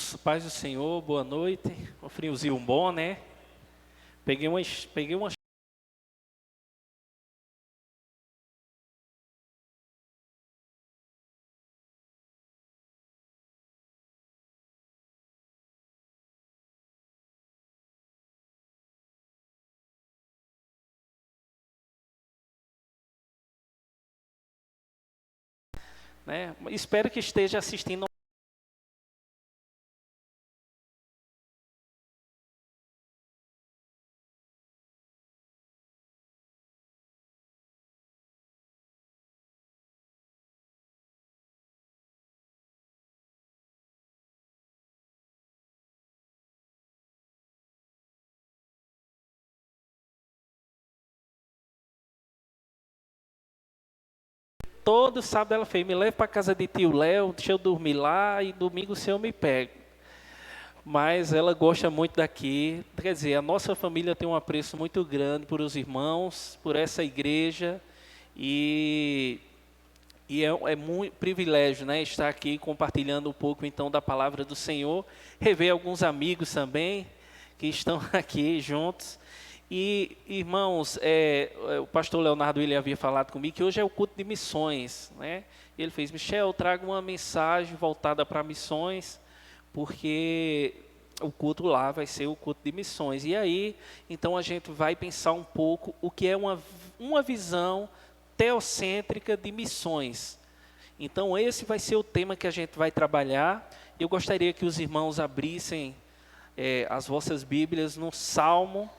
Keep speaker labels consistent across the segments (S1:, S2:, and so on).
S1: Irmãos, paz do Senhor, boa noite. Um friozinho bom, né? Peguei uma, né? Espero que esteja assistindo. Todo sábado ela fez, me leve para casa de tio Léo, deixa eu dormir lá e domingo o Senhor me pega. Mas ela gosta muito daqui. Quer dizer, a nossa família tem um apreço muito grande por os irmãos, por essa igreja. E, é muito privilégio, né, estar aqui compartilhando um pouco então da palavra do Senhor. Rever alguns amigos também que estão aqui juntos. E, irmãos, o pastor Leonardo ele havia falado comigo que hoje é o culto de missões, né? Ele fez, Michel, traga uma mensagem voltada para missões, porque o culto lá vai ser o culto de missões. E aí, então a gente vai pensar um pouco o que é uma visão teocêntrica de missões. Então esse vai ser o tema que a gente vai trabalhar. Eu gostaria que os irmãos abrissem as vossas Bíblias no Salmo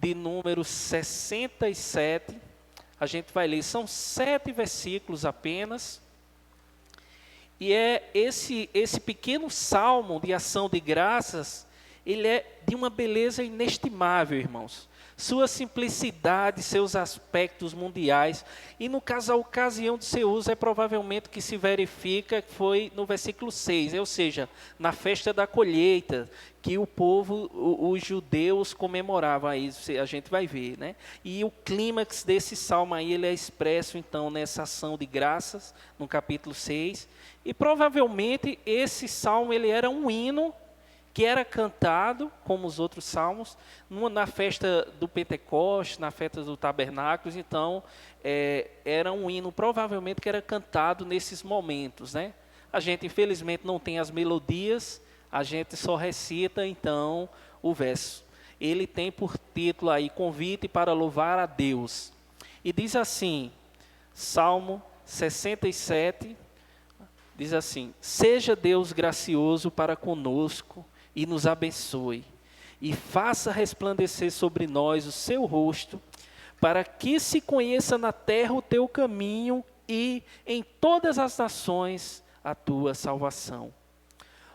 S1: de número 67, a gente vai ler, são 7 versículos apenas, e esse pequeno salmo de ação de graças, ele é de uma beleza inestimável, irmãos. Sua simplicidade, seus aspectos mundiais, e no caso a ocasião de seu uso é provavelmente que se verifica que foi no versículo 6, ou seja, na festa da colheita, que o povo, os judeus comemoravam, aí a gente vai ver, né? E o clímax desse salmo aí, ele é expresso então nessa ação de graças, no capítulo 6, e provavelmente esse salmo ele era um hino, que era cantado, como os outros salmos, na festa do Pentecostes, na festa do Tabernáculos. Então, era um hino, provavelmente, que era cantado nesses momentos, né? A gente, infelizmente, não tem as melodias, a gente só recita, então, o verso. Ele tem por título aí, Convite para Louvar a Deus. E diz assim, Salmo 67, diz assim, seja Deus gracioso para conosco, e nos abençoe, e faça resplandecer sobre nós o seu rosto, para que se conheça na terra o teu caminho, e em todas as nações a tua salvação.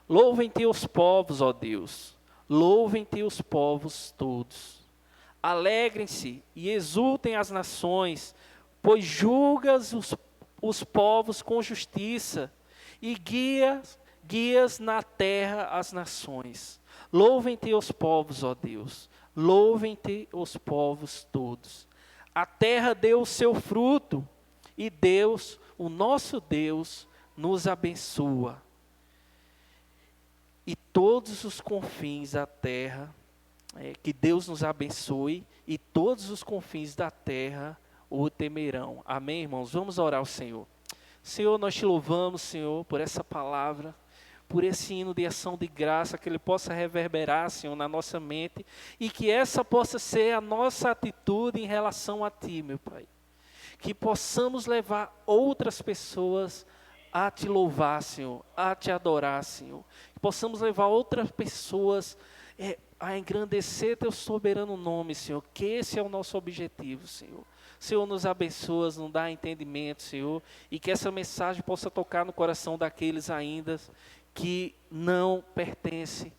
S1: Louvem-te os povos, ó Deus, louvem-te os povos todos. Alegrem-se e exultem as nações, pois julgas os povos com justiça, e guias na terra as nações. Louvem-te os povos, ó Deus, louvem-te os povos todos. A terra deu o seu fruto, e Deus, o nosso Deus, nos abençoa. E todos os confins da terra, que Deus nos abençoe, e todos os confins da terra o temerão. Amém, irmãos? Vamos orar ao Senhor. Senhor, nós te louvamos, Senhor, por essa palavra, por esse hino de ação de graça, que ele possa reverberar, Senhor, na nossa mente, e que essa possa ser a nossa atitude em relação a Ti, meu Pai. Que possamos levar outras pessoas a Te louvar, Senhor, a Te adorar, Senhor. Que possamos levar outras pessoas a engrandecer Teu soberano nome, Senhor, que esse é o nosso objetivo, Senhor. Senhor, nos abençoa, nos dá entendimento, Senhor, e que essa mensagem possa tocar no coração daqueles ainda que não pertencem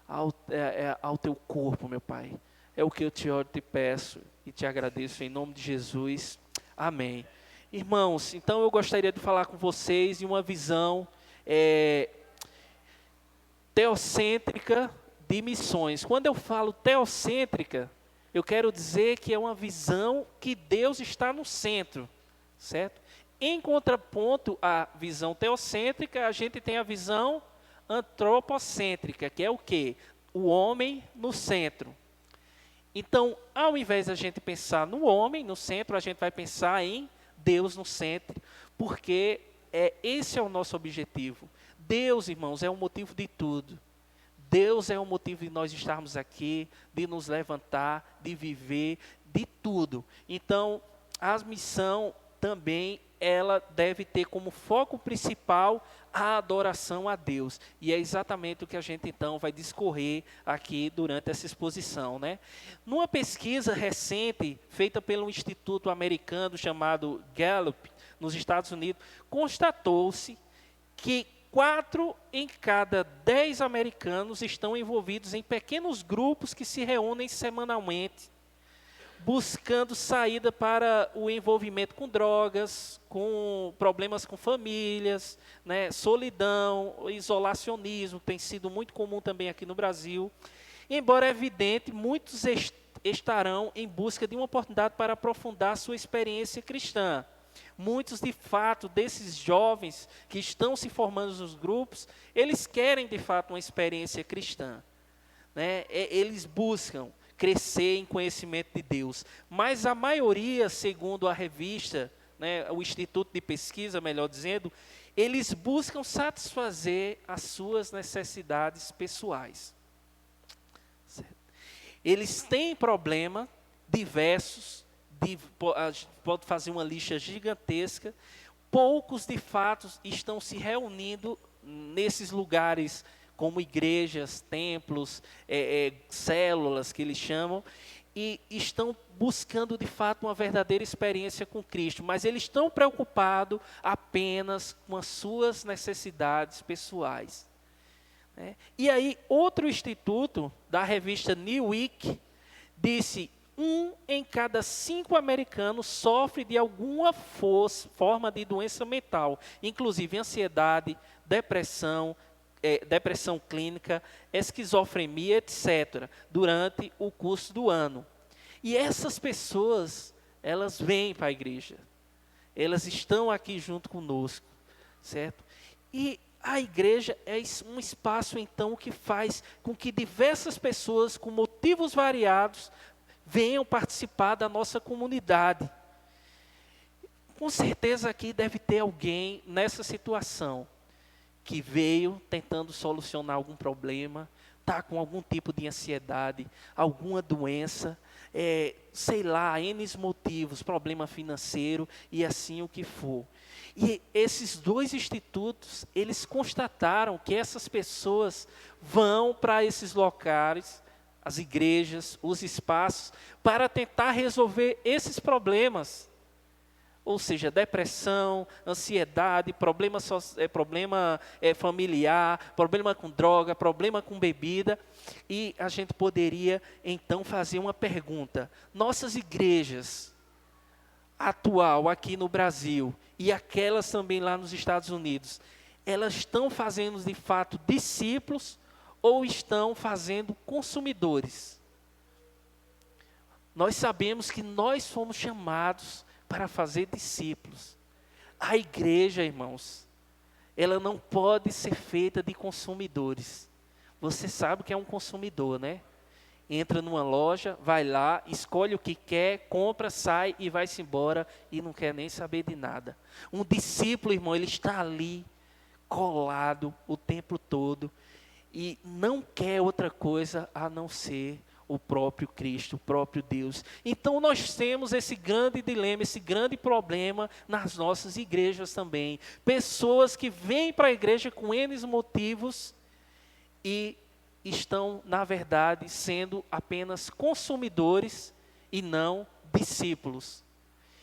S1: ao Teu corpo, meu Pai. É o que eu te oro, te peço e te agradeço em nome de Jesus. Amém. Irmãos, então eu gostaria de falar com vocês de uma visão teocêntrica de missões. Quando eu falo teocêntrica, eu quero dizer que é uma visão que Deus está no centro, certo? Em contraponto à visão teocêntrica, a gente tem a visão antropocêntrica, que é o quê? O homem no centro. Então, ao invés de a gente pensar no homem no centro, a gente vai pensar em Deus no centro, porque esse é o nosso objetivo. Deus, irmãos, é o motivo de tudo. Deus é o motivo de nós estarmos aqui, de nos levantar, de viver, de tudo. Então, a missão também, ela deve ter como foco principal a adoração a Deus. E é exatamente o que a gente então vai discorrer aqui durante essa exposição, né? Numa pesquisa recente, feita pelo instituto americano chamado Gallup, nos Estados Unidos, constatou-se que 4 em cada 10 americanos estão envolvidos em pequenos grupos que se reúnem semanalmente, buscando saída para o envolvimento com drogas, com problemas com famílias, né, solidão, isolacionismo, tem sido muito comum também aqui no Brasil. Embora é evidente, muitos estarão em busca de uma oportunidade para aprofundar sua experiência cristã. Muitos, de fato, desses jovens que estão se formando nos grupos, eles querem, de fato, uma experiência cristã, né? Eles buscam crescer em conhecimento de Deus. Mas a maioria, segundo a revista, né, o Instituto de Pesquisa, melhor dizendo, eles buscam satisfazer as suas necessidades pessoais. Certo? Eles têm problemas diversos, pode fazer uma lista gigantesca. Poucos, de fato, estão se reunindo nesses lugares como igrejas, templos, células que eles chamam, e estão buscando de fato uma verdadeira experiência com Cristo, mas eles estão preocupados apenas com as suas necessidades pessoais, né? E aí, outro instituto da revista New Week disse: 1 em cada 5 americanos sofre de alguma forma de doença mental, inclusive ansiedade, depressão clínica, esquizofrenia, etc., durante o curso do ano. E essas pessoas, elas vêm para a igreja. Elas estão aqui junto conosco, certo? E a igreja é um espaço, então, que faz com que diversas pessoas, com motivos variados, venham participar da nossa comunidade. Com certeza aqui deve ter alguém nessa situação, que veio tentando solucionar algum problema, está com algum tipo de ansiedade, alguma doença, sei lá, N motivos, problema financeiro e assim o que for. E esses 2 institutos, eles constataram que essas pessoas vão para esses locais, as igrejas, os espaços, para tentar resolver esses problemas. Ou seja, depressão, ansiedade, problema familiar, problema com droga, problema com bebida. E a gente poderia, então, fazer uma pergunta. Nossas igrejas, atual aqui no Brasil, e aquelas também lá nos Estados Unidos, elas estão fazendo, de fato, discípulos ou estão fazendo consumidores? Nós sabemos que nós fomos chamados para fazer discípulos. A igreja, irmãos, ela não pode ser feita de consumidores. Você sabe o que é um consumidor, né? Entra numa loja, vai lá, escolhe o que quer, compra, sai e vai-se embora e não quer nem saber de nada. Um discípulo, irmão, ele está ali, colado o tempo todo e não quer outra coisa a não ser o próprio Cristo, o próprio Deus. Então nós temos esse grande dilema, esse grande problema nas nossas igrejas também. Pessoas que vêm para a igreja com N motivos e estão, na verdade, sendo apenas consumidores e não discípulos.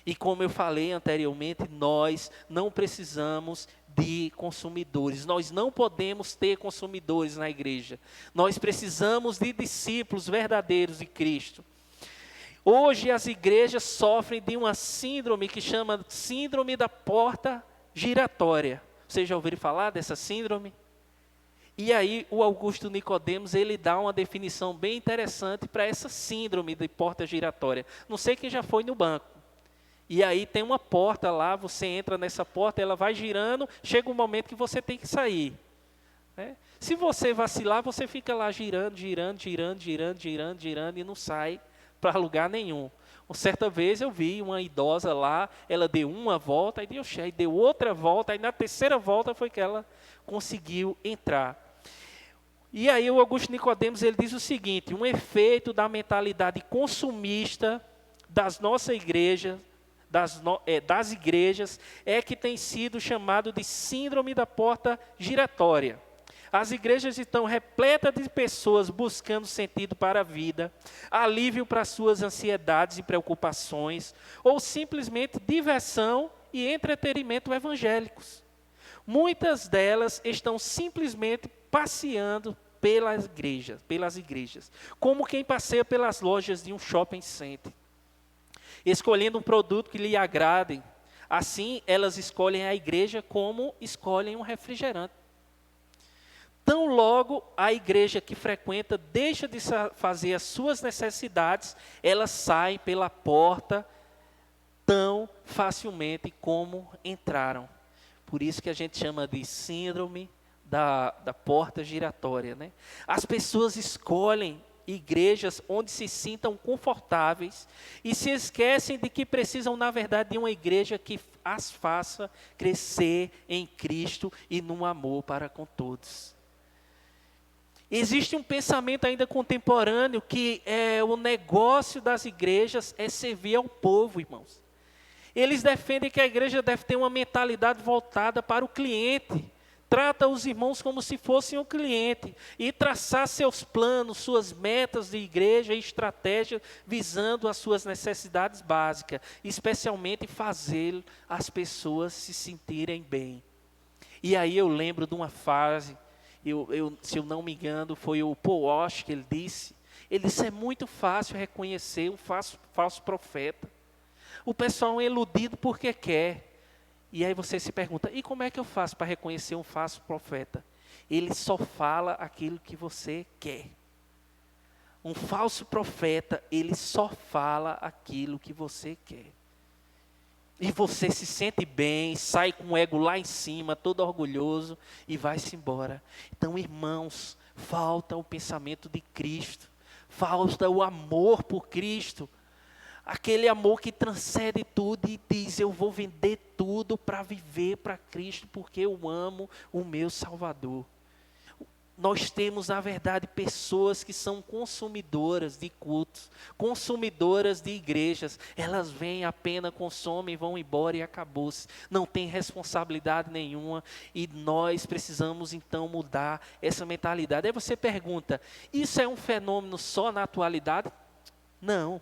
S1: E como eu falei anteriormente, nós não precisamos de consumidores. Nós não podemos ter consumidores na igreja. Nós precisamos de discípulos verdadeiros de Cristo. Hoje as igrejas sofrem de uma síndrome que chama síndrome da porta giratória. Vocês já ouviram falar dessa síndrome? E aí o Augusto Nicodemos, ele dá uma definição bem interessante para essa síndrome de porta giratória. Não sei quem já foi no banco. E aí tem uma porta lá, você entra nessa porta, ela vai girando, chega um momento que você tem que sair. né? Se você vacilar, você fica lá girando, girando, girando, girando, girando, girando e não sai para lugar nenhum. Uma certa vez eu vi uma idosa lá, ela deu uma volta, aí deu outra volta, aí na terceira volta foi que ela conseguiu entrar. E aí o Augusto Nicodemos ele diz o seguinte: um efeito da mentalidade consumista das nossas igrejas, das igrejas, é que tem sido chamado de síndrome da porta giratória. As igrejas estão repletas de pessoas buscando sentido para a vida, alívio para suas ansiedades e preocupações, ou simplesmente diversão e entretenimento evangélicos. Muitas delas estão simplesmente passeando pelas igrejas, como quem passeia pelas lojas de um shopping center, escolhendo um produto que lhe agrade. Assim, elas escolhem a igreja como escolhem um refrigerante. Tão logo a igreja que frequenta deixa de fazer as suas necessidades, elas saem pela porta tão facilmente como entraram. Por isso que a gente chama de síndrome da porta giratória, né? As pessoas escolhem igrejas onde se sintam confortáveis e se esquecem de que precisam, na verdade, de uma igreja que as faça crescer em Cristo e no amor para com todos. Existe um pensamento ainda contemporâneo que o negócio das igrejas é servir ao povo, irmãos. Eles defendem que a igreja deve ter uma mentalidade voltada para o cliente. Trata os irmãos como se fossem o cliente e traçar seus planos, suas metas de igreja e estratégia visando as suas necessidades básicas, especialmente fazer as pessoas se sentirem bem. E aí eu lembro de uma frase, se eu não me engano, foi o Paul Walsh que ele disse é muito fácil reconhecer um falso profeta. O pessoal é iludido porque quer. E aí você se pergunta, e como é que eu faço para reconhecer um falso profeta? Ele só fala aquilo que você quer. Um falso profeta, ele só fala aquilo que você quer. E você se sente bem, sai com o ego lá em cima, todo orgulhoso, e vai-se embora. Então, irmãos, falta o pensamento de Cristo, falta o amor por Cristo, aquele amor que transcende tudo e diz, eu vou vender tudo para viver para Cristo, porque eu amo o meu Salvador. Nós temos, na verdade, pessoas que são consumidoras de cultos, consumidoras de igrejas. Elas vêm apenas, consomem, vão embora e acabou-se. Não tem responsabilidade nenhuma e nós precisamos, então, mudar essa mentalidade. Aí você pergunta, isso é um fenômeno só na atualidade? Não.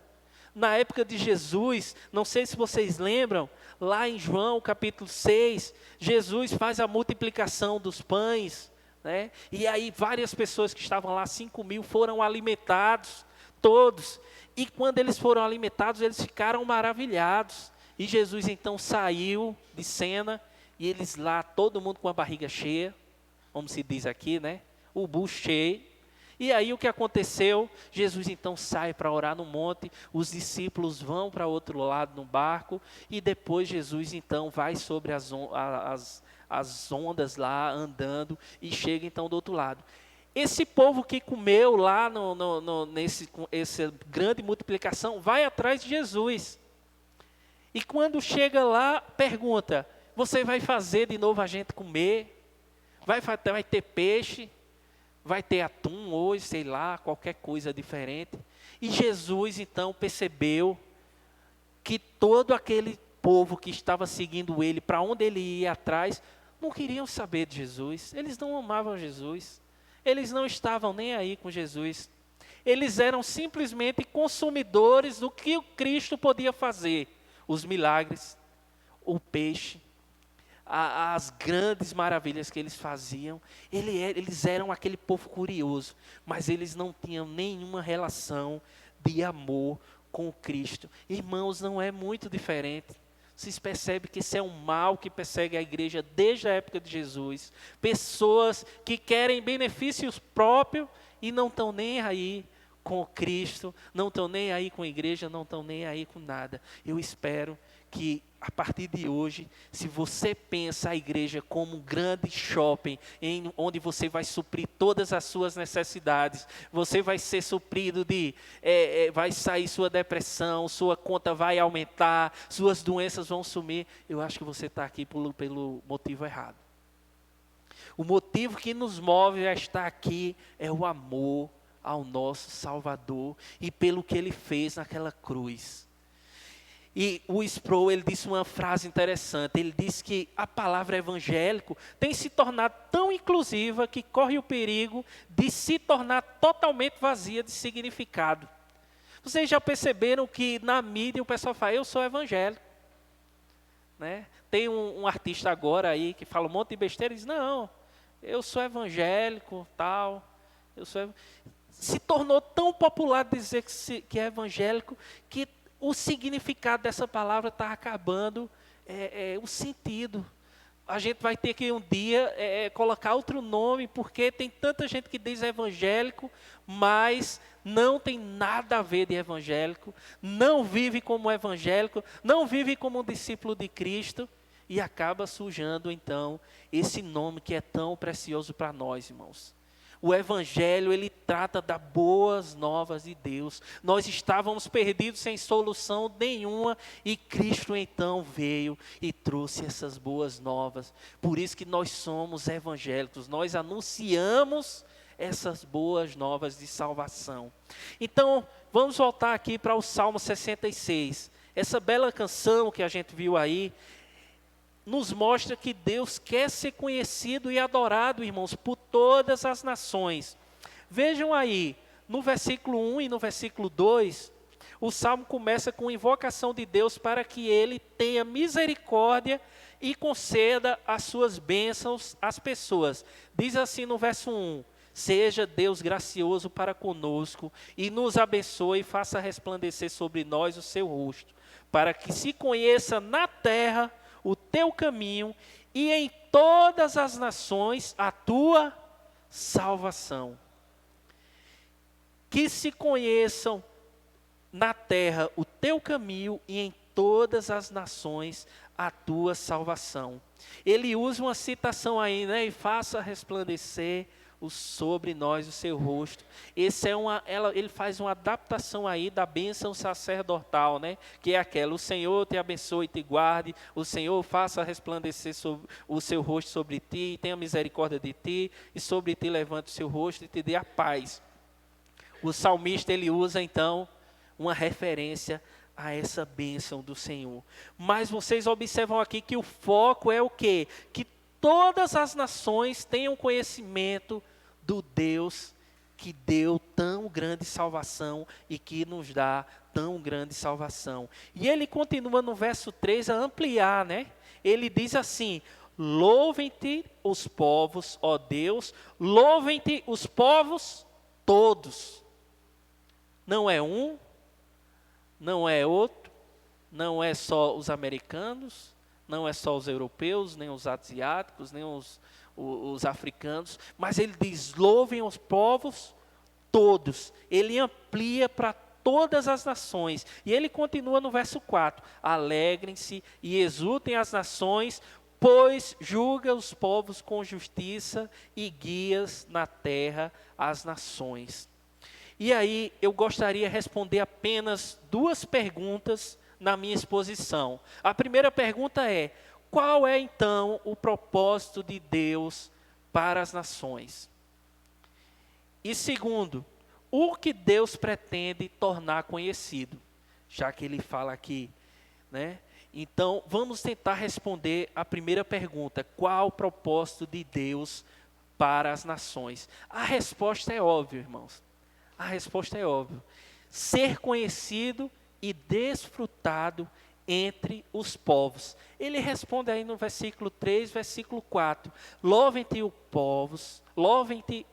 S1: Na época de Jesus, não sei se vocês lembram, lá em João capítulo 6, Jesus faz a multiplicação dos pães, né? E aí várias pessoas que estavam lá, 5.000, foram alimentados, todos. E quando eles foram alimentados, eles ficaram maravilhados. E Jesus então saiu de cena, e eles lá, todo mundo com a barriga cheia, como se diz aqui, né? O bucho cheio. E aí o que aconteceu? Jesus então sai para orar no monte, os discípulos vão para outro lado no barco, e depois Jesus então vai sobre as ondas lá, andando, e chega então do outro lado. Esse povo que comeu lá essa grande multiplicação, vai atrás de Jesus. E quando chega lá, pergunta, você vai fazer de novo a gente comer? Vai ter peixe? Vai ter atum hoje, sei lá, qualquer coisa diferente. E Jesus então percebeu que todo aquele povo que estava seguindo ele, para onde ele ia atrás, não queriam saber de Jesus. Eles não amavam Jesus. Eles não estavam nem aí com Jesus. Eles eram simplesmente consumidores do que o Cristo podia fazer. Os milagres, o peixe, as grandes maravilhas que eles faziam. Eles eram aquele povo curioso, mas eles não tinham nenhuma relação de amor com Cristo. Irmãos, não é muito diferente. Vocês percebem que esse é um mal que persegue a igreja desde a época de Jesus. Pessoas que querem benefícios próprios e não estão nem aí com Cristo, não estão nem aí com a igreja, não estão nem aí com nada. Eu espero que a partir de hoje, se você pensa a igreja como um grande shopping, onde você vai suprir todas as suas necessidades, você vai ser suprido vai sair sua depressão, sua conta vai aumentar, suas doenças vão sumir, eu acho que você está aqui pelo motivo errado. O motivo que nos move a estar aqui é o amor ao nosso Salvador e pelo que Ele fez naquela cruz. E o Sproul, ele disse uma frase interessante, ele disse que a palavra evangélico tem se tornado tão inclusiva que corre o perigo de se tornar totalmente vazia de significado. Vocês já perceberam que na mídia o pessoal fala, eu sou evangélico. Né? Tem um artista agora aí que fala um monte de besteira e diz, não, eu sou evangélico, tal. Se tornou tão popular dizer que é evangélico que o significado dessa palavra está acabando, o sentido. A gente vai ter que um dia colocar outro nome, porque tem tanta gente que diz evangélico, mas não tem nada a ver de evangélico, não vive como evangélico, não vive como um discípulo de Cristo, e acaba sujando então esse nome que é tão precioso para nós, irmãos. O Evangelho, ele trata das boas novas de Deus. Nós estávamos perdidos sem solução nenhuma e Cristo então veio e trouxe essas boas novas. Por isso que nós somos evangélicos, nós anunciamos essas boas novas de salvação. Então, vamos voltar aqui para o Salmo 66. Essa bela canção que a gente viu aí, nos mostra que Deus quer ser conhecido e adorado, irmãos, por todas as nações. Vejam aí, no versículo 1 e no versículo 2, o Salmo começa com invocação de Deus para que Ele tenha misericórdia e conceda as suas bênçãos às pessoas. Diz assim no verso 1, seja Deus gracioso para conosco e nos abençoe e faça resplandecer sobre nós o seu rosto, para que se conheça na terra o teu caminho, e em todas as nações a tua salvação. Que se conheçam na terra o teu caminho, e em todas as nações a tua salvação. Ele usa uma citação aí, né? E faça resplandecer sobre nós o seu rosto. Ele faz uma adaptação aí da bênção sacerdotal, né? Que é aquela, o Senhor te abençoe e te guarde, o Senhor faça resplandecer o seu rosto sobre ti, tenha misericórdia de ti, e sobre ti levante o seu rosto e te dê a paz. O salmista, ele usa então uma referência a essa bênção do Senhor. Mas vocês observam aqui que o foco é o quê? Que todas as nações tenham conhecimento do Deus que deu tão grande salvação e que nos dá tão grande salvação. E ele continua no verso 3 a ampliar, né? Ele diz assim, louvem-te os povos, ó Deus, louvem-te os povos todos. Não é um, não é outro, não é só os americanos, não é só os europeus, nem os asiáticos, nem os africanos, mas ele diz, louvem os povos todos. Ele amplia para todas as nações. E ele continua no verso 4, alegrem-se e exultem as nações, pois julga os povos com justiça e guias na terra as nações. E aí eu gostaria de responder apenas 2 perguntas na minha exposição. A primeira pergunta é, qual é então o propósito de Deus para as nações? E segundo, o que Deus pretende tornar conhecido? Já que ele fala aqui, né? Então, vamos tentar responder a primeira pergunta, qual o propósito de Deus para as nações? A resposta é óbvia, irmãos. A resposta é óbvia. Ser conhecido e desfrutado entre os povos. Ele responde aí no versículo 3, versículo 4. Louvem-te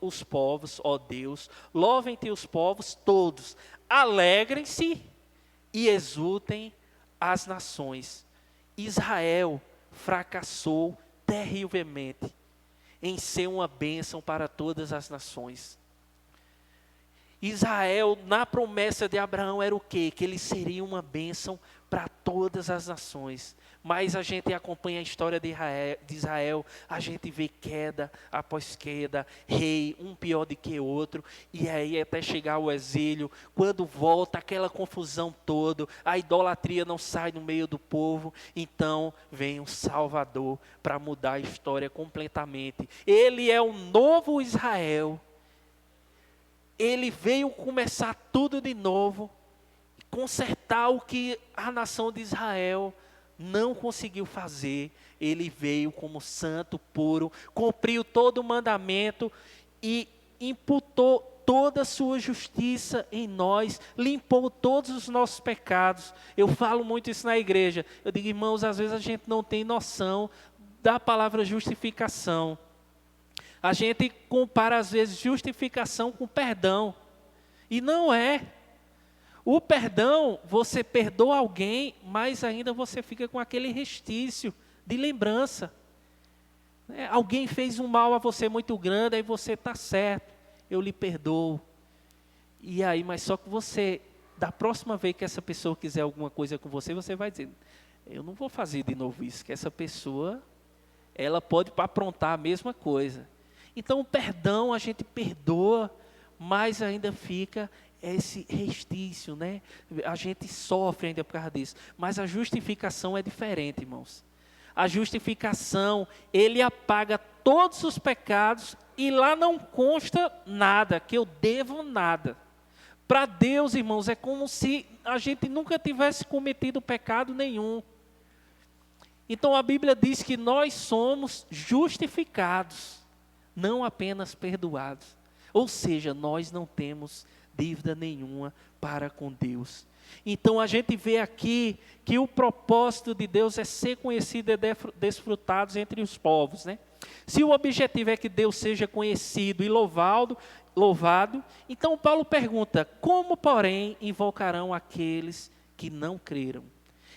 S1: os povos, ó Deus, louvem-te os povos todos. Alegrem-se e exultem as nações. Israel fracassou terrivelmente em ser uma bênção para todas as nações. Israel, na promessa de Abraão, era o quê? Que ele seria uma bênção para todas as nações. Mas a gente acompanha a história de Israel, a gente vê queda após queda, rei, um pior do que outro, e aí até chegar ao exílio, quando volta aquela confusão toda, a idolatria não sai no meio do povo, então vem um Salvador para mudar a história completamente. Ele é o novo Israel, ele veio começar tudo de novo, consertar o que a nação de Israel não conseguiu fazer. Ele veio como santo, puro, cumpriu todo o mandamento e imputou toda a sua justiça em nós, limpou todos os nossos pecados. Eu falo muito isso na igreja. Eu digo, irmãos, às vezes a gente não tem noção da palavra justificação. A gente compara às vezes justificação com perdão, e não é. O perdão, você perdoa alguém, mas ainda você fica com aquele restício de lembrança. Alguém fez um mal a você muito grande, aí você está certo, eu lhe perdoo. E aí, mas só que você, da próxima vez que essa pessoa quiser alguma coisa com você, você vai dizer, eu não vou fazer de novo isso, que essa pessoa, ela pode aprontar a mesma coisa. Então o perdão, a gente perdoa, mas ainda fica esse restício, né? A gente sofre ainda por causa disso. Mas a justificação é diferente, irmãos. A justificação, ele apaga todos os pecados e lá não consta nada, que eu devo nada. Para Deus, irmãos, é como se a gente nunca tivesse cometido pecado nenhum. Então a Bíblia diz que nós somos justificados, não apenas perdoados. Ou seja, nós não temos dívida nenhuma para com Deus. Então a gente vê aqui que o propósito de Deus é ser conhecido e desfrutado entre os povos, né? Se o objetivo é que Deus seja conhecido e louvado, então Paulo pergunta, como porém invocarão aqueles que não creram?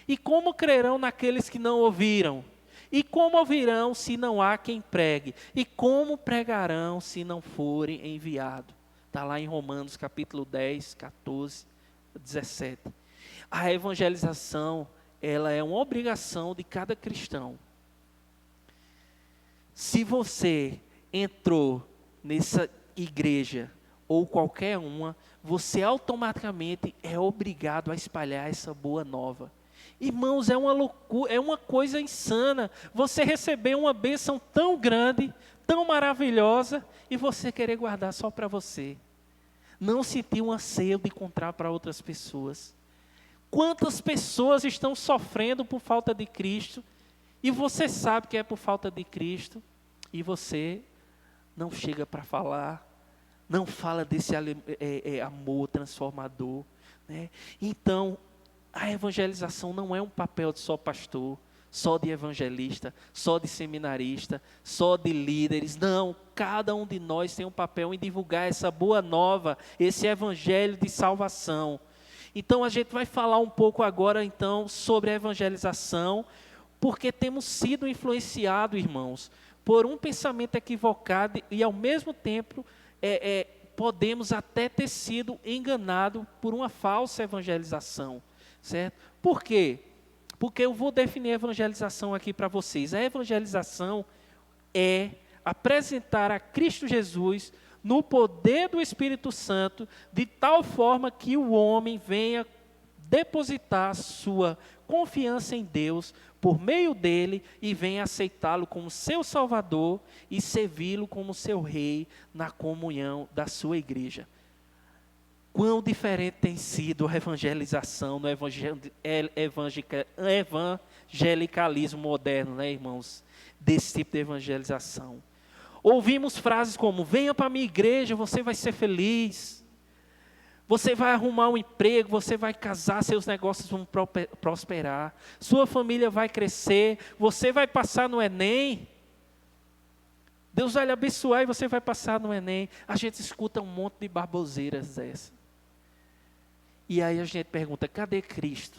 S1: E como crerão naqueles que não ouviram? E como ouvirão se não há quem pregue? E como pregarão se não forem enviados? Está lá em Romanos capítulo 10, 14, 17. A evangelização, ela é uma obrigação de cada cristão. Se você entrou nessa igreja ou qualquer uma, você automaticamente é obrigado a espalhar essa boa nova. Irmãos, é uma loucura, é uma coisa insana você receber uma bênção tão grande, tão maravilhosa, e você querer guardar só para você. Não sentir um anseio de encontrar para outras pessoas. Quantas pessoas estão sofrendo por falta de Cristo, e você sabe que é por falta de Cristo, e você não chega para falar, não fala desse amor transformador, né? Então, a evangelização não é um papel de só pastor, só de evangelista, só de seminarista, só de líderes. Não, cada um de nós tem um papel em divulgar essa boa nova, esse evangelho de salvação. Então a gente vai falar um pouco agora então sobre a evangelização, porque temos sido influenciados, irmãos, por um pensamento equivocado e ao mesmo tempo podemos até ter sido enganados por uma falsa evangelização. Certo? Por quê? Porque eu vou definir a evangelização aqui para vocês. A evangelização é apresentar a Cristo Jesus no poder do Espírito Santo, de tal forma que o homem venha depositar sua confiança em Deus por meio dele e venha aceitá-lo como seu Salvador e servi-lo como seu Rei na comunhão da sua igreja. Quão diferente tem sido a evangelização no evangelicalismo moderno, né, irmãos? Desse tipo de evangelização. Ouvimos frases como, venha para a minha igreja, você vai ser feliz. Você vai arrumar um emprego, você vai casar, seus negócios vão prosperar. Sua família vai crescer, você vai passar no Enem. Deus vai lhe abençoar e você vai passar no Enem. A gente escuta um monte de baboseiras dessas. E aí a gente pergunta, cadê Cristo?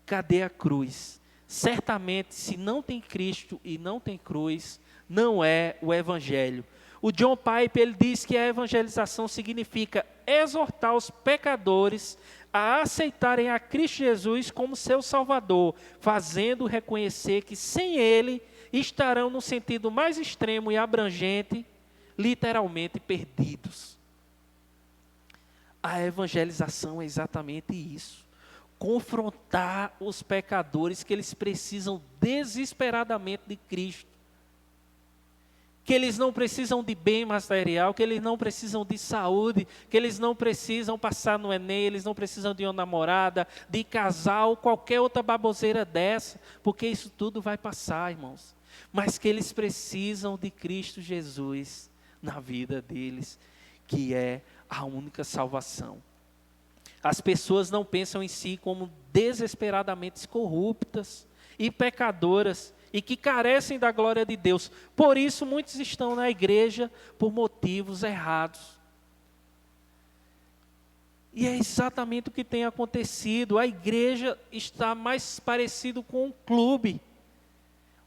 S1: Cadê a cruz? Certamente, se não tem Cristo e não tem cruz, não é o Evangelho. O John Piper, ele diz que a evangelização significa exortar os pecadores a aceitarem a Cristo Jesus como seu Salvador, fazendo reconhecer que sem Ele estarão no sentido mais extremo e abrangente, literalmente perdidos. A evangelização é exatamente isso. Confrontar os pecadores que eles precisam desesperadamente de Cristo. Que eles não precisam de bem material, que eles não precisam de saúde, que eles não precisam passar no Enem, eles não precisam de uma namorada, de casal, qualquer outra baboseira dessa, porque isso tudo vai passar, irmãos. Mas que eles precisam de Cristo Jesus na vida deles, que é a única salvação. As pessoas não pensam em si como desesperadamente corruptas e pecadoras, e que carecem da glória de Deus. Por isso, muitos estão na igreja por motivos errados. E é exatamente o que tem acontecido. A igreja está mais parecido com um clube,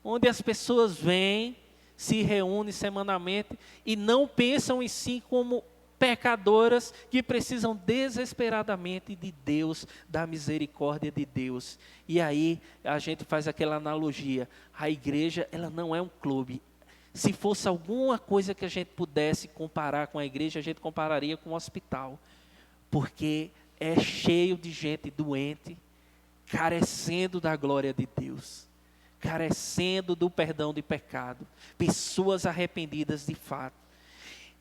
S1: onde as pessoas vêm, se reúnem semanalmente e não pensam em si como pecadoras que precisam desesperadamente de Deus, da misericórdia de Deus. E aí a gente faz aquela analogia, a igreja ela não é um clube. Se fosse alguma coisa que a gente pudesse comparar com a igreja, a gente compararia com um hospital, porque é cheio de gente doente, carecendo da glória de Deus, carecendo do perdão de pecado, pessoas arrependidas de fato.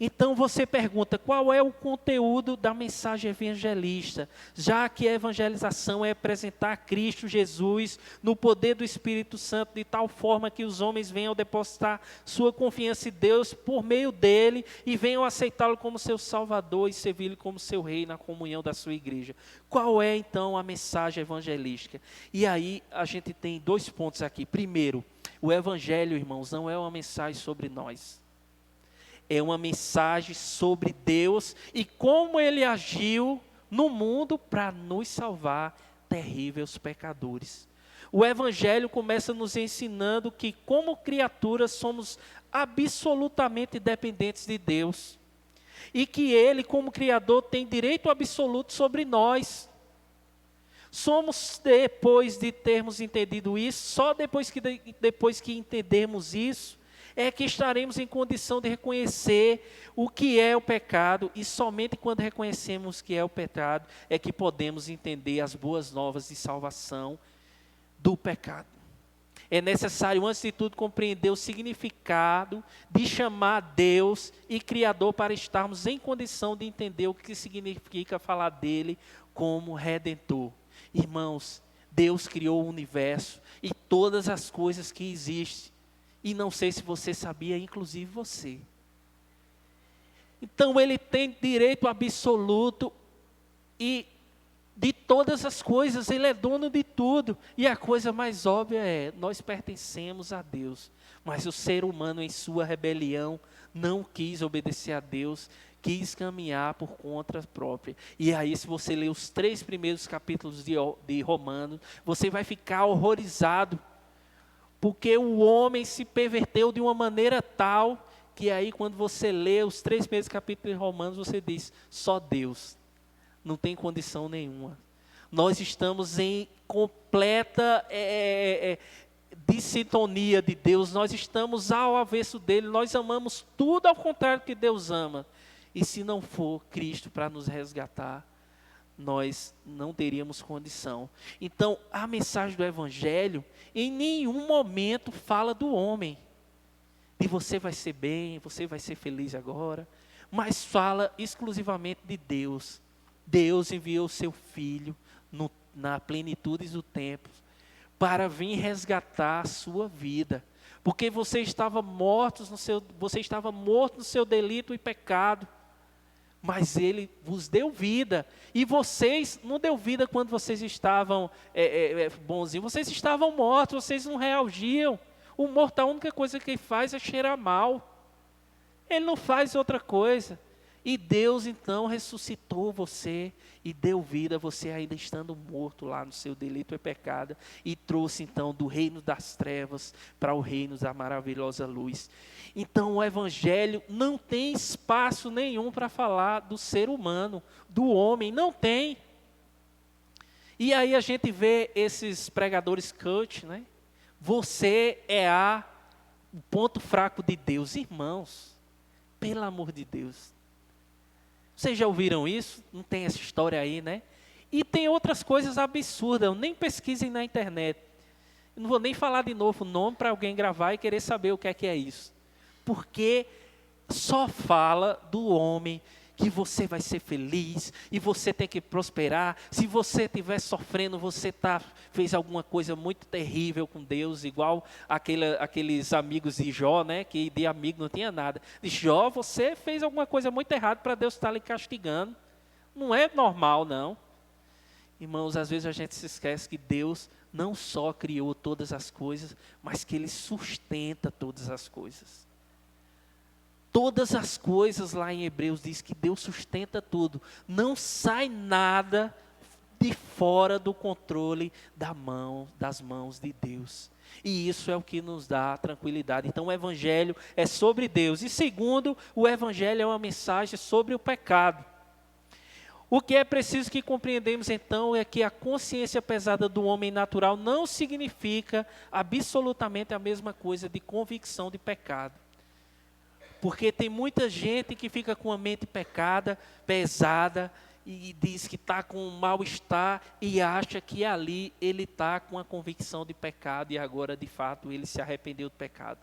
S1: Então você pergunta, qual é o conteúdo da mensagem evangelista? Já que a evangelização é apresentar Cristo Jesus no poder do Espírito Santo, de tal forma que os homens venham depositar sua confiança em Deus por meio dele e venham aceitá-lo como seu Salvador e servi-lo como seu Rei na comunhão da sua igreja. Qual é então a mensagem evangelística? E aí a gente tem 2 pontos aqui. Primeiro, o Evangelho, irmãos, não é uma mensagem sobre nós. É uma mensagem sobre Deus e como Ele agiu no mundo para nos salvar, terríveis pecadores. O Evangelho começa nos ensinando que, como criaturas, somos absolutamente dependentes de Deus. E que Ele, como Criador, tem direito absoluto sobre nós. Somos, depois de termos entendido isso, só depois que entendermos isso, é que estaremos em condição de reconhecer o que é o pecado, e somente quando reconhecemos o que é o pecado, é que podemos entender as boas novas de salvação do pecado. É necessário, antes de tudo, compreender o significado de chamar Deus e Criador para estarmos em condição de entender o que significa falar dele como Redentor. Irmãos, Deus criou o universo e todas as coisas que existem. E não sei se você sabia, inclusive você. Então Ele tem direito absoluto e de todas as coisas, Ele é dono de tudo. E a coisa mais óbvia é, nós pertencemos a Deus. Mas o ser humano em sua rebelião não quis obedecer a Deus, quis caminhar por conta própria. E aí, se você ler os 3 primeiros capítulos de Romanos, você vai ficar horrorizado. Porque o homem se perverteu de uma maneira tal, que aí quando você lê os 3 primeiros capítulos de Romanos, você diz, só Deus, não tem condição nenhuma. Nós estamos em completa dissintonia de Deus, nós estamos ao avesso dele, nós amamos tudo ao contrário que Deus ama. E se não for Cristo para nos resgatar, nós não teríamos condição. Então, a mensagem do Evangelho, em nenhum momento fala do homem. E você vai ser bem, você vai ser feliz agora. Mas fala exclusivamente de Deus. Deus enviou o seu Filho na plenitude do tempo para vir resgatar a sua vida. Porque você estava morto no seu delito e pecado. Mas Ele vos deu vida, e vocês não deu vida quando vocês estavam bonzinhos, vocês estavam mortos, vocês não reagiam. O morto, a única coisa que ele faz é cheirar mal, ele não faz outra coisa. E Deus então ressuscitou você e deu vida, você ainda estando morto lá no seu delito e pecado, e trouxe então do reino das trevas para o reino da maravilhosa luz. Então o evangelho não tem espaço nenhum para falar do ser humano, do homem, não tem. E aí a gente vê esses pregadores coach, né? Você é o ponto fraco de Deus. Irmãos, pelo amor de Deus. Vocês já ouviram isso? Não tem essa história aí, né? E tem outras coisas absurdas, nem pesquisem na internet. Eu não vou nem falar de novo o nome para alguém gravar e querer saber o que é isso. Porque só fala do homem que você vai ser feliz e você tem que prosperar. Se você estiver sofrendo, você fez alguma coisa muito terrível com Deus, igual aqueles amigos de Jó, né? Que de amigo não tinha nada. De Jó, você fez alguma coisa muito errada para Deus estar lhe castigando. Não é normal, não. Irmãos, às vezes a gente se esquece que Deus não só criou todas as coisas, mas que Ele sustenta todas as coisas. Todas as coisas lá em Hebreus diz que Deus sustenta tudo. Não sai nada de fora do controle das mãos de Deus. E isso é o que nos dá tranquilidade. Então o evangelho é sobre Deus. E segundo, o evangelho é uma mensagem sobre o pecado. O que é preciso que compreendemos então é que a consciência pesada do homem natural não significa absolutamente a mesma coisa de convicção de pecado. Porque tem muita gente que fica com a mente pesada, e diz que está com um mal-estar e acha que ali ele está com a convicção de pecado e agora de fato ele se arrependeu do pecado.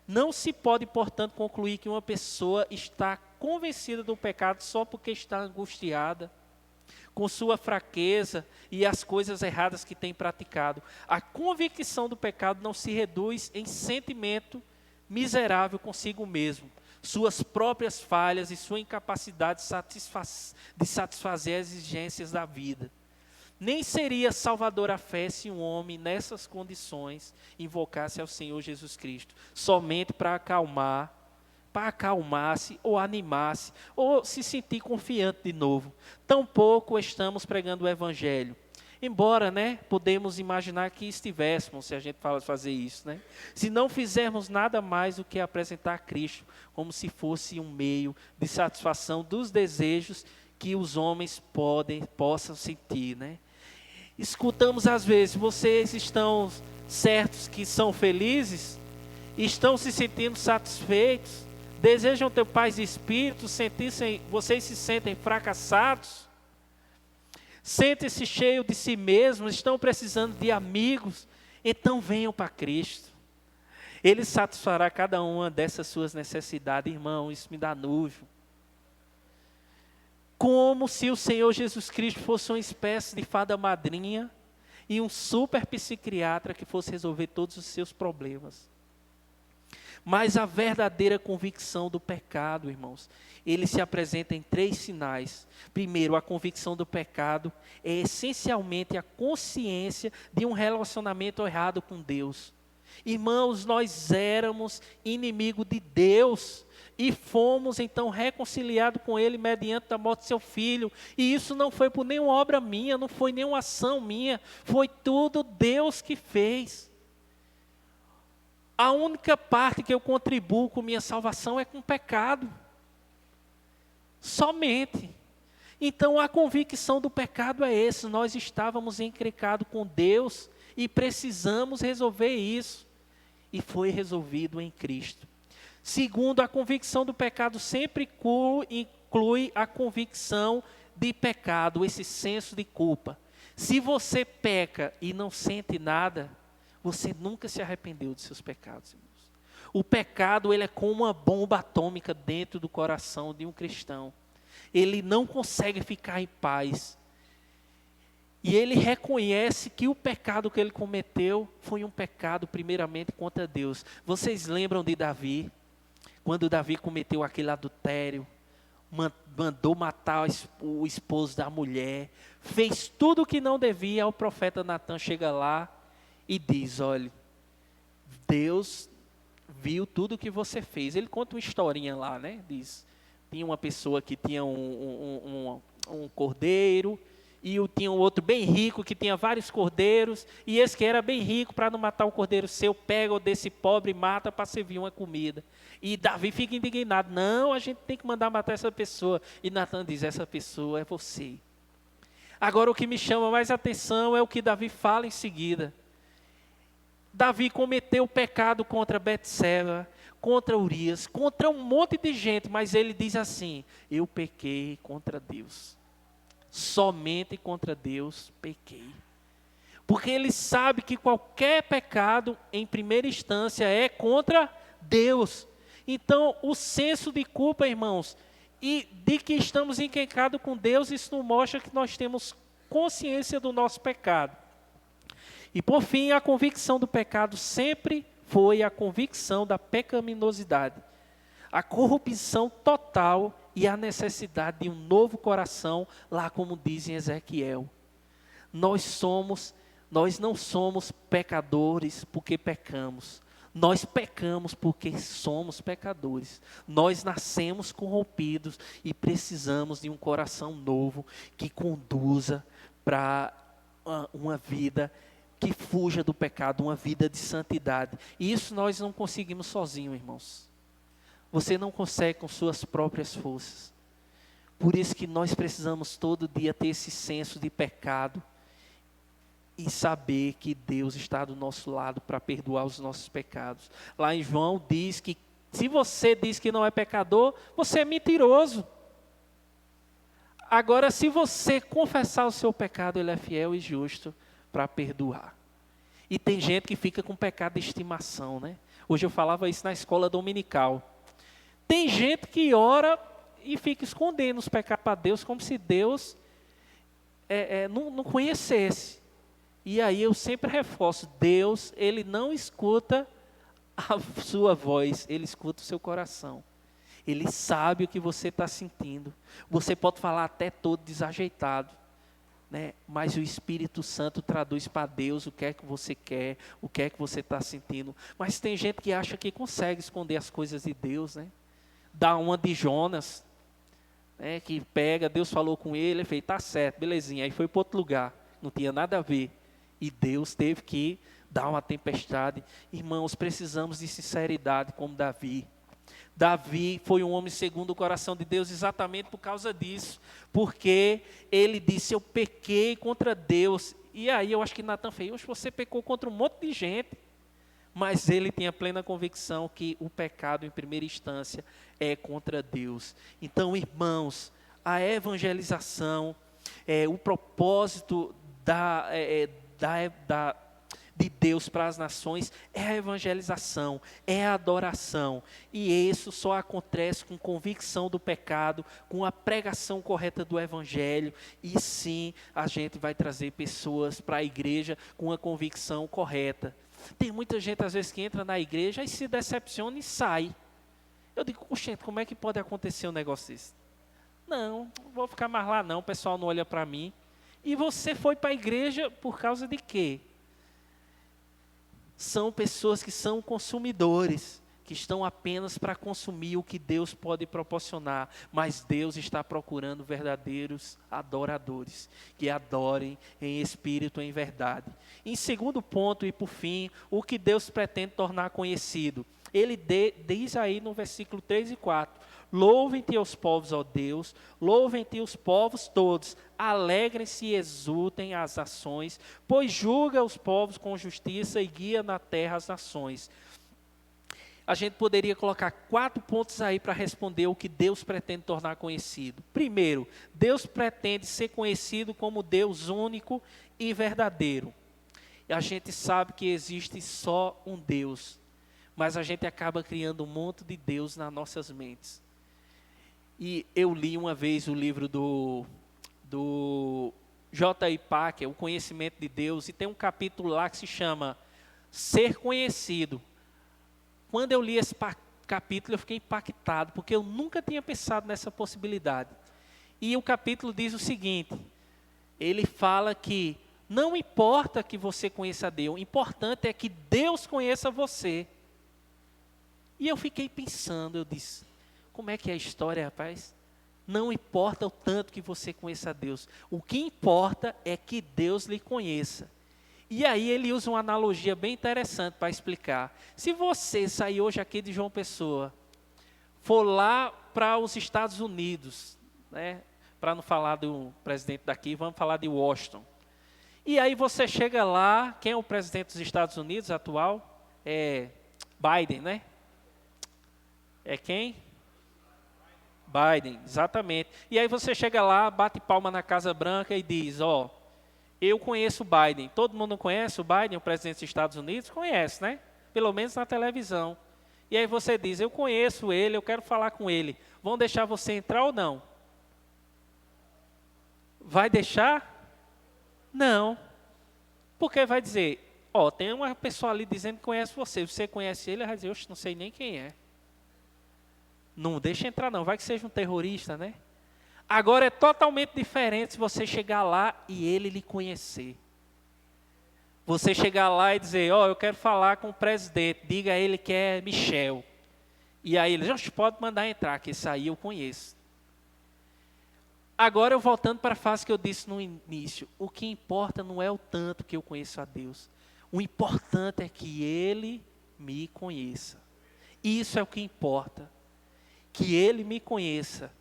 S1: Não se pode, portanto, concluir que uma pessoa está convencida do pecado só porque está angustiada com sua fraqueza e as coisas erradas que tem praticado. A convicção do pecado não se reduz em sentimento miserável consigo mesmo, suas próprias falhas e sua incapacidade de satisfazer as exigências da vida. Nem seria salvadora a fé se um homem nessas condições invocasse ao Senhor Jesus Cristo, somente para acalmar-se ou animar-se, ou se sentir confiante de novo. Tampouco estamos pregando o Evangelho. Embora, podemos imaginar que estivéssemos, se a gente fazer isso, se não fizermos nada mais do que apresentar Cristo, como se fosse um meio de satisfação dos desejos que os homens possam sentir, Escutamos às vezes, vocês estão certos que são felizes? Estão se sentindo satisfeitos? Desejam ter paz de espírito? Vocês se sentem fracassados? Sentem-se cheios de si mesmos, estão precisando de amigos, então venham para Cristo. Ele satisfará cada uma dessas suas necessidades. Irmão, isso me dá nojo. Como se o Senhor Jesus Cristo fosse uma espécie de fada madrinha e um super psiquiatra que fosse resolver todos os seus problemas. Mas a verdadeira convicção do pecado, irmãos, ele se apresenta em 3 sinais. Primeiro, a convicção do pecado é essencialmente a consciência de um relacionamento errado com Deus. Irmãos, nós éramos inimigos de Deus e fomos então reconciliados com Ele mediante a morte de seu Filho. E isso não foi por nenhuma obra minha, não foi nenhuma ação minha, foi tudo Deus que fez. A única parte que eu contribuo com minha salvação é com o pecado. Somente. Então a convicção do pecado é essa. Nós estávamos encrencados com Deus e precisamos resolver isso. E foi resolvido em Cristo. Segundo, a convicção do pecado sempre inclui a convicção de pecado, esse senso de culpa. Se você peca e não sente nada, você nunca se arrependeu de seus pecados, irmãos. O pecado, ele é como uma bomba atômica dentro do coração de um cristão. Ele não consegue ficar em paz. E ele reconhece que o pecado que ele cometeu foi um pecado primeiramente contra Deus. Vocês lembram de Davi? Quando Davi cometeu aquele adultério, mandou matar o esposo da mulher, fez tudo o que não devia, o profeta Natan chega lá e diz, olha, Deus viu tudo o que você fez. Ele conta uma historinha lá, diz, Tinha uma pessoa que tinha um cordeiro, e tinha um outro bem rico que tinha vários cordeiros, e esse que era bem rico, para não matar o cordeiro seu, pega o desse pobre e mata para servir uma comida. E Davi fica indignado, não, a gente tem que mandar matar essa pessoa. E Natan diz, essa pessoa é você. Agora o que me chama mais atenção é o que Davi fala em seguida. Davi cometeu pecado contra Betseba, contra Urias, contra um monte de gente, mas ele diz assim, eu pequei contra Deus. Somente contra Deus pequei. Porque ele sabe que qualquer pecado, em primeira instância, é contra Deus. Então, o senso de culpa, irmãos, e de que estamos encrencados com Deus, isso nos mostra que nós temos consciência do nosso pecado. E por fim, a convicção do pecado sempre foi a convicção da pecaminosidade. A corrupção total e a necessidade de um novo coração, lá como diz em Ezequiel. Nós não somos pecadores porque pecamos. Nós pecamos porque somos pecadores. Nós nascemos corrompidos e precisamos de um coração novo que conduza para uma vida que fuja do pecado, uma vida de santidade. E isso nós não conseguimos sozinhos, irmãos. Você não consegue com suas próprias forças. Por isso que nós precisamos todo dia ter esse senso de pecado e saber que Deus está do nosso lado para perdoar os nossos pecados. Lá em João diz que se você diz que não é pecador, você é mentiroso. Agora, se você confessar o seu pecado, Ele é fiel e justo para perdoar. E tem gente que fica com pecado de estimação, né? Hoje eu falava isso na escola dominical. Tem gente que ora e fica escondendo os pecados para Deus, como se Deus não conhecesse. E aí eu sempre reforço, Deus, Ele não escuta a sua voz, Ele escuta o seu coração. Ele sabe o que você está sentindo. Você pode falar até todo desajeitado, né? Mas o Espírito Santo traduz para Deus o que é que você quer, o que é que você está sentindo. Mas tem gente que acha que consegue esconder as coisas de Deus, né? Dá uma de Jonas, né? Que pega, Deus falou com ele, ele fez, tá certo, belezinha. Aí foi para outro lugar, não tinha nada a ver. E Deus teve que dar uma tempestade. Irmãos, precisamos de sinceridade como Davi. Davi foi um homem segundo o coração de Deus exatamente por causa disso. Porque ele disse, eu pequei contra Deus. E aí eu acho que Natan fez, hoje você pecou contra um monte de gente. Mas ele tinha plena convicção que o pecado em primeira instância é contra Deus. Então, irmãos, a evangelização, o propósito de Deus para as nações é a evangelização, é a adoração. E isso só acontece com convicção do pecado, com a pregação correta do evangelho. E sim, a gente vai trazer pessoas para a igreja com a convicção correta. Tem muita gente às vezes que entra na igreja e se decepciona e sai. Eu digo, gente, como é que pode acontecer um negócio desse? Não vou ficar mais lá não, o pessoal não olha para mim. E você foi para a igreja por causa de quê? São pessoas que são consumidores, que estão apenas para consumir o que Deus pode proporcionar. Mas Deus está procurando verdadeiros adoradores, que adorem em espírito e em verdade. Em segundo ponto e por fim, o que Deus pretende tornar conhecido. Ele diz aí no versículo 3 e 4, louvem-te os povos, ó Deus, louvem-te os povos todos, alegrem-se e exultem as nações, pois julga os povos com justiça e guia na terra as nações. A gente poderia colocar 4 pontos aí para responder o que Deus pretende tornar conhecido. Primeiro, Deus pretende ser conhecido como Deus único e verdadeiro. E a gente sabe que existe só um Deus, mas a gente acaba criando um monte de Deus nas nossas mentes. E eu li uma vez o livro do J.I. Packer, O Conhecimento de Deus, e tem um capítulo lá que se chama Ser Conhecido. Quando eu li esse capítulo, eu fiquei impactado, porque eu nunca tinha pensado nessa possibilidade. E o capítulo diz o seguinte, ele fala que não importa que você conheça Deus, o importante é que Deus conheça você. E eu fiquei pensando, eu disse, Como é que é a história, rapaz? Não importa o tanto que você conheça a Deus. O que importa é que Deus lhe conheça. E aí ele usa uma analogia bem interessante para explicar. Se você sair hoje aqui de João Pessoa, for lá para os Estados Unidos, né? Para não falar do presidente daqui, vamos falar de Washington. E aí você chega lá, quem é o presidente dos Estados Unidos atual? É Biden, né? É quem? Biden, exatamente. E aí você chega lá, bate palma na Casa Branca e diz, ó, eu conheço o Biden. Todo mundo conhece o Biden, o presidente dos Estados Unidos? Conhece, né? Pelo menos na televisão. E aí você diz, eu conheço ele, eu quero falar com ele. Vão deixar você entrar ou não? Vai deixar? Não. Porque vai dizer, ó, tem uma pessoa ali dizendo que conhece você. Você conhece ele, vai dizer, oxe, não sei nem quem é. Não deixa entrar não, vai que seja um terrorista, né? Agora é totalmente diferente se você chegar lá e ele lhe conhecer. Você chegar lá e dizer, ó, eu quero falar com o presidente, diga a ele que é Michel. E aí ele, pode mandar entrar, que esse aí eu conheço. Agora eu voltando para a fase que eu disse no início, o que importa não é o tanto que eu conheço a Deus. O importante é que Ele me conheça. Isso é o que importa. Que Ele me conheça.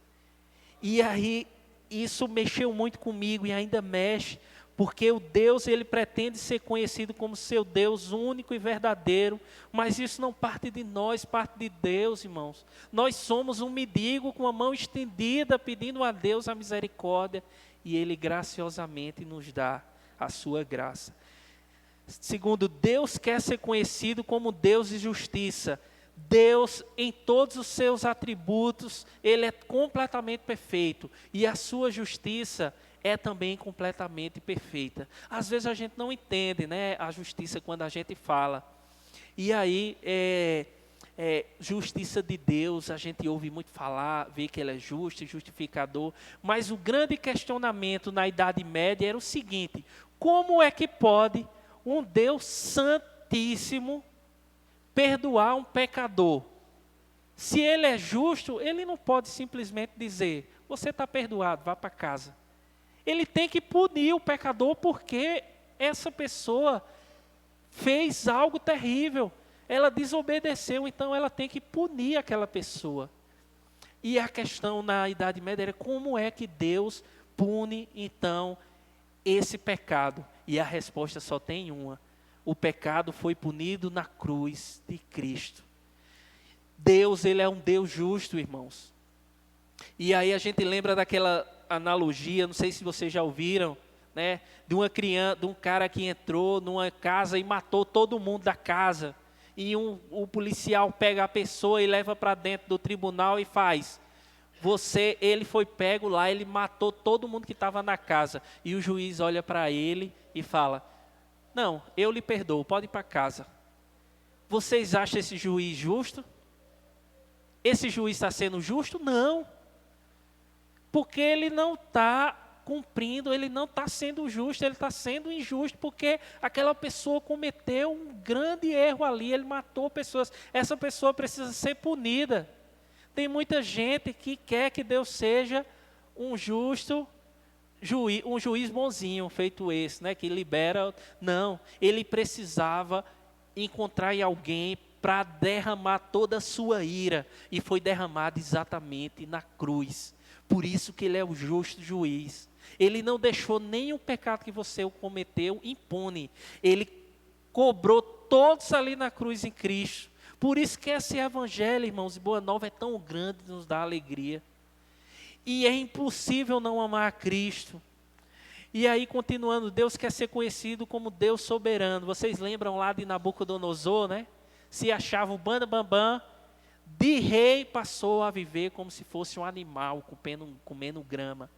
S1: E aí, isso mexeu muito comigo e ainda mexe, porque o Deus, Ele pretende ser conhecido como seu Deus único e verdadeiro, mas isso não parte de nós, parte de Deus, irmãos. Nós somos um mendigo com a mão estendida, pedindo a Deus a misericórdia, e Ele graciosamente nos dá a sua graça. Segundo, Deus quer ser conhecido como Deus de justiça. Deus, em todos os seus atributos, Ele é completamente perfeito, e a sua justiça é também completamente perfeita. Às vezes a gente não entende, né, a justiça quando a gente fala. E aí, justiça de Deus, a gente ouve muito falar, vê que Ele é justo e justificador. Mas o grande questionamento na Idade Média era o seguinte: como é que pode um Deus santíssimo perdoar um pecador? Se Ele é justo, Ele não pode simplesmente dizer, você está perdoado, vá para casa. Ele tem que punir o pecador porque essa pessoa fez algo terrível. Ela desobedeceu, então ela tem que punir aquela pessoa. E a questão na Idade Média era como é que Deus pune, então, esse pecado? E a resposta só tem uma. O pecado foi punido na cruz de Cristo. Deus, Ele é um Deus justo, irmãos. E aí a gente lembra daquela analogia, não sei se vocês já ouviram, né, de uma criança, de um cara que entrou numa casa e matou todo mundo da casa. E o policial pega a pessoa e leva para dentro do tribunal e faz. Ele foi pego lá, ele matou todo mundo que estava na casa. E o juiz olha para ele e fala, não, eu lhe perdoo, pode ir para casa. Vocês acham esse juiz justo? Esse juiz está sendo justo? Não. Porque ele não está cumprindo, ele não está sendo justo, ele está sendo injusto, porque aquela pessoa cometeu um grande erro ali, ele matou pessoas. Essa pessoa precisa ser punida. Tem muita gente que quer que Deus seja um justo juiz, um juiz bonzinho, feito esse, né, que libera. Não, ele precisava encontrar em alguém para derramar toda a sua ira, e foi derramado exatamente na cruz. Por isso que Ele é o justo juiz. Ele não deixou nenhum pecado que você cometeu impune. Ele cobrou todos ali na cruz em Cristo. Por isso que esse evangelho, irmãos, de Boa Nova é tão grande, nos dá alegria. E é impossível não amar a Cristo. E aí, continuando, Deus quer ser conhecido como Deus soberano. Vocês lembram lá de Nabucodonosor, né? Se achava o bam, de rei passou a viver como se fosse um animal, comendo grama.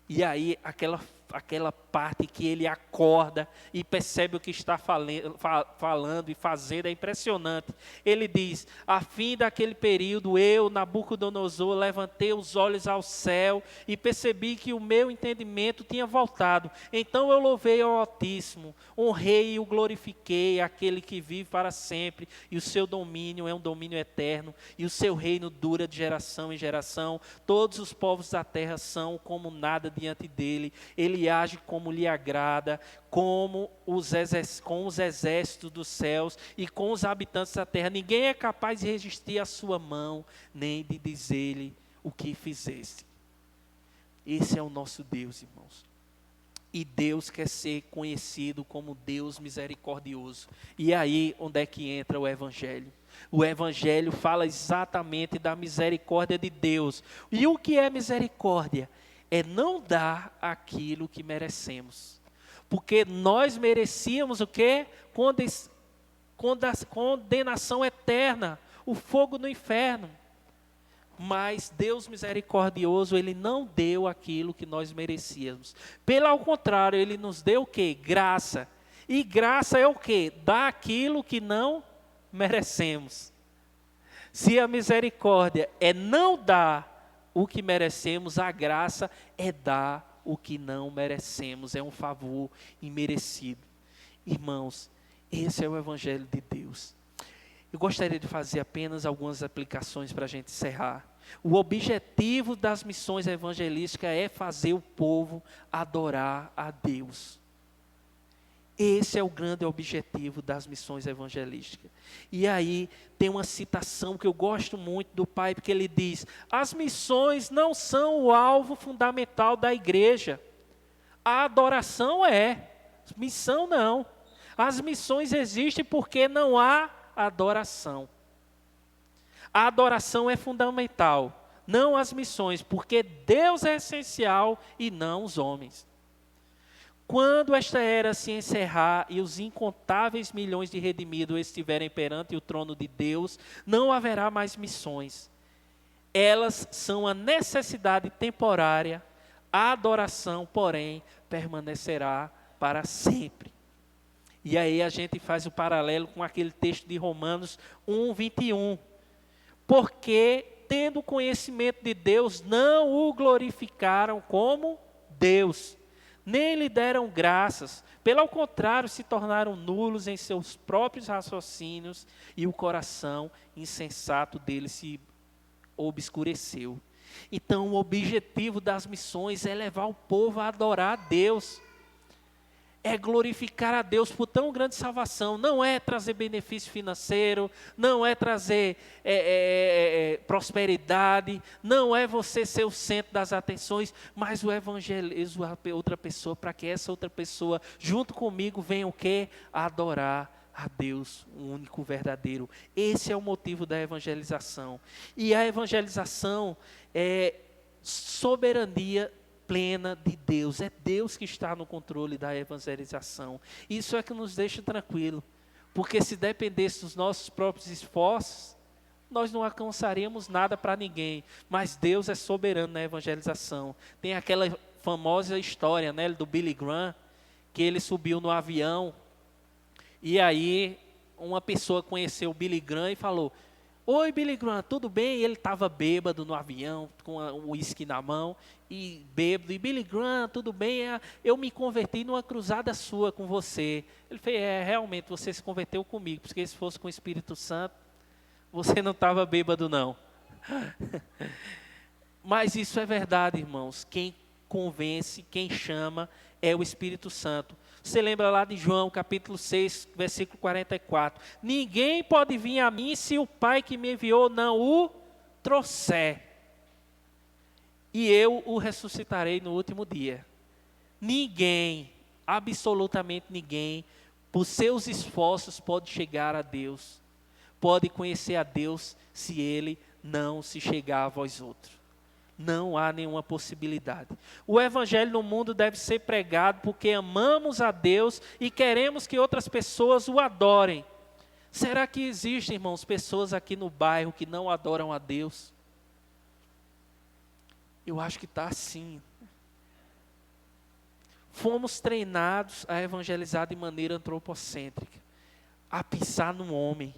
S1: E aí, aquela aquela parte que ele acorda e percebe o que está falando e fazendo, é impressionante. Ele diz: a fim daquele período, eu, Nabucodonosor, levantei os olhos ao céu e percebi que o meu entendimento tinha voltado. Então eu louvei ao Altíssimo, honrei e o glorifiquei, aquele que vive para sempre, e o seu domínio é um domínio eterno, e o seu reino dura de geração em geração. Todos os povos da terra são como nada diante dele. Ele age como lhe agrada, com os exércitos dos céus e com os habitantes da terra. Ninguém é capaz de resistir à sua mão, nem de dizer-lhe o que fizesse. Esse é o nosso Deus, irmãos. E Deus quer ser conhecido como Deus misericordioso. E aí, onde é que entra o Evangelho? O Evangelho fala exatamente da misericórdia de Deus. E o que é misericórdia? É não dar aquilo que merecemos. Porque nós merecíamos o quê? Condenação eterna, o fogo no inferno. Mas Deus misericordioso, Ele não deu aquilo que nós merecíamos. Pelo contrário, Ele nos deu o quê? Graça. E graça é o quê? Dar aquilo que não merecemos. Se a misericórdia é não dar o que merecemos, a graça é dar o que não merecemos. É um favor imerecido. Irmãos, esse é o Evangelho de Deus. Eu gostaria de fazer apenas algumas aplicações para a gente encerrar. O objetivo das missões evangelísticas é fazer o povo adorar a Deus. Esse é o grande objetivo das missões evangelísticas. E aí tem uma citação que eu gosto muito do pai, porque ele diz: as missões não são o alvo fundamental da igreja. A adoração é, missão não. As missões existem porque não há adoração. A adoração é fundamental, não as missões, porque Deus é essencial e não os homens. Quando esta era se encerrar e os incontáveis milhões de redimidos estiverem perante o trono de Deus, não haverá mais missões. Elas são a necessidade temporária, a adoração, porém, permanecerá para sempre. E aí a gente faz o paralelo com aquele texto de Romanos 1:21. Porque, tendo conhecimento de Deus, não o glorificaram como Deus, nem lhe deram graças. Pelo contrário, se tornaram nulos em seus próprios raciocínios, e o coração insensato deles se obscureceu. Então, o objetivo das missões é levar o povo a adorar a Deus. É glorificar a Deus por tão grande salvação. Não é trazer benefício financeiro, não é trazer prosperidade, não é você ser o centro das atenções, mas o evangelismo a outra pessoa, para que essa outra pessoa, junto comigo, venha o quê? Adorar a Deus, o único verdadeiro. Esse é o motivo da evangelização. E a evangelização é soberania plena de Deus. É Deus que está no controle da evangelização. Isso é que nos deixa tranquilo, porque se dependesse dos nossos próprios esforços, nós não alcançaríamos nada para ninguém. Mas Deus é soberano na evangelização. Tem aquela famosa história, né, do Billy Graham, que ele subiu no avião e aí uma pessoa conheceu o Billy Graham e falou: oi, Billy Graham, tudo bem? E ele estava bêbado no avião, com o uísque na mão, e bêbado. E Billy Graham, tudo bem? Eu me converti numa cruzada sua com você. Ele fez: realmente, você se converteu comigo, porque se fosse com o Espírito Santo, você não estava bêbado, não. Mas isso é verdade, irmãos. Quem convence, quem chama, é o Espírito Santo. Você lembra lá de João, capítulo 6, versículo 44. Ninguém pode vir a mim se o Pai que me enviou não o trouxer. E eu o ressuscitarei no último dia. Ninguém, absolutamente ninguém, por seus esforços pode chegar a Deus. Pode conhecer a Deus se ele não se chegar a vós outros. Não há nenhuma possibilidade. O evangelho no mundo deve ser pregado porque amamos a Deus e queremos que outras pessoas o adorem. Será que existem, irmãos, pessoas aqui no bairro que não adoram a Deus? Eu acho que está assim. fomos treinados a evangelizar de maneira antropocêntrica, a pensar no homem.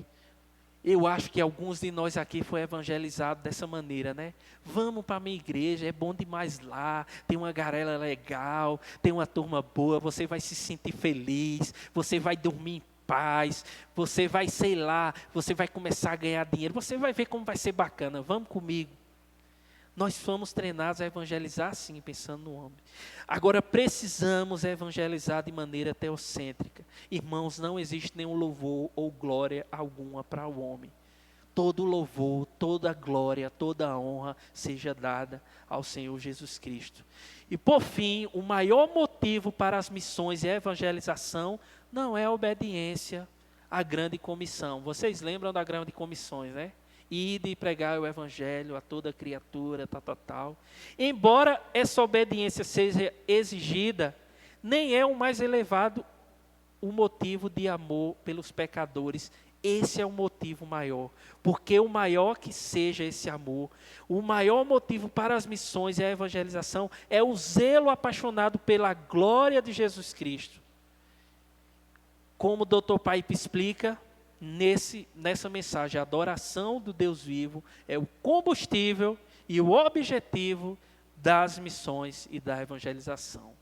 S1: Eu acho que alguns de nós aqui foi evangelizado dessa maneira, né? Vamos para a minha igreja, é bom demais lá, tem uma galera legal, tem uma turma boa, você vai se sentir feliz, você vai dormir em paz, você vai, sei lá, você vai começar a ganhar dinheiro, você vai ver como vai ser bacana, vamos comigo. Nós fomos treinados a evangelizar assim, pensando no homem. Agora precisamos evangelizar de maneira teocêntrica. Irmãos, não existe nenhum louvor ou glória alguma para o homem. Todo louvor, toda glória, toda honra seja dada ao Senhor Jesus Cristo. E por fim, o maior motivo para as missões e a evangelização não é a obediência à grande comissão. Vocês lembram da grande comissões, né? Ide e pregar o evangelho a toda criatura, tal. Embora essa obediência seja exigida, nem é o mais elevado o motivo de amor pelos pecadores. Esse é o motivo maior, porque o maior que seja esse amor, o maior motivo para as missões e a evangelização é o zelo apaixonado pela glória de Jesus Cristo. Como o Dr. Pipe explica, nessa mensagem, a adoração do Deus vivo é o combustível e o objetivo das missões e da evangelização.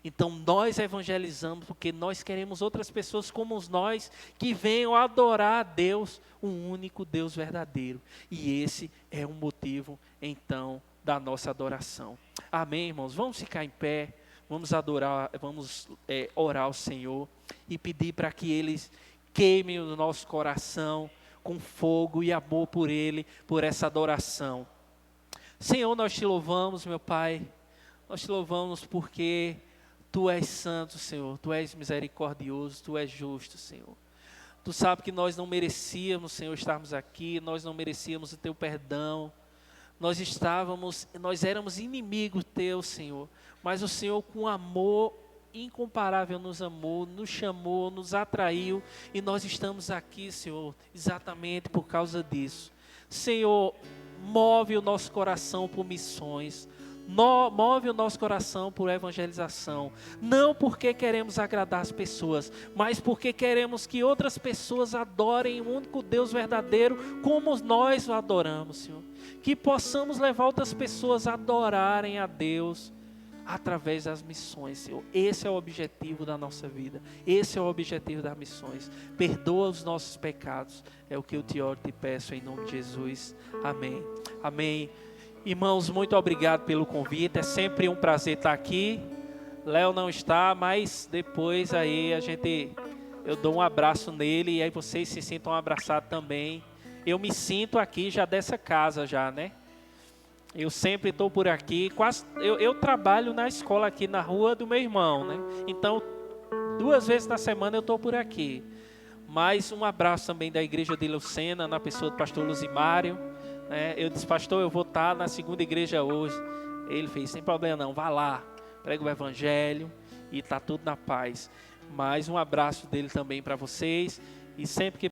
S1: Então nós evangelizamos porque nós queremos outras pessoas como nós que venham adorar a Deus, um único Deus verdadeiro. E esse é o motivo então da nossa adoração. Amém, irmãos? Vamos ficar em pé, vamos adorar, vamos orar ao Senhor e pedir para que Ele queime o nosso coração com fogo e amor por Ele, por essa adoração. Senhor, nós te louvamos, meu Pai, nós te louvamos porque Tu és santo, Senhor, Tu és misericordioso, Tu és justo, Senhor. Tu sabes que nós não merecíamos, Senhor, estarmos aqui, nós não merecíamos o Teu perdão, nós éramos inimigos Teu, Senhor, mas o Senhor com amor incomparável nos amou, nos chamou, nos atraiu e nós estamos aqui, Senhor, exatamente por causa disso. Senhor, move o nosso coração por missões, move o nosso coração por evangelização, não porque queremos agradar as pessoas, mas porque queremos que outras pessoas adorem o único Deus verdadeiro como nós o adoramos, Senhor. Que possamos levar outras pessoas a adorarem a Deus através das missões, Senhor. Esse é o objetivo da nossa vida. Esse é o objetivo das missões. Perdoa os nossos pecados. É o que eu te oro e te peço em nome de Jesus. Amém. Amém. Irmãos, muito obrigado pelo convite. É sempre um prazer estar aqui. Léo não está, mas depois aí eu dou um abraço nele e aí vocês se sintam abraçados também. Eu me sinto aqui já dessa casa já, né? Eu sempre estou por aqui, eu trabalho na escola aqui na rua do meu irmão, né? Então, 2 vezes na semana eu estou por aqui. Mais um abraço também da igreja de Lucena, na pessoa do pastor Luzimário, né? Eu disse, pastor, eu vou estar na segunda igreja hoje. Ele fez, sem problema não, vá lá, prega o evangelho e está tudo na paz. Mais um abraço dele também para vocês e sempre que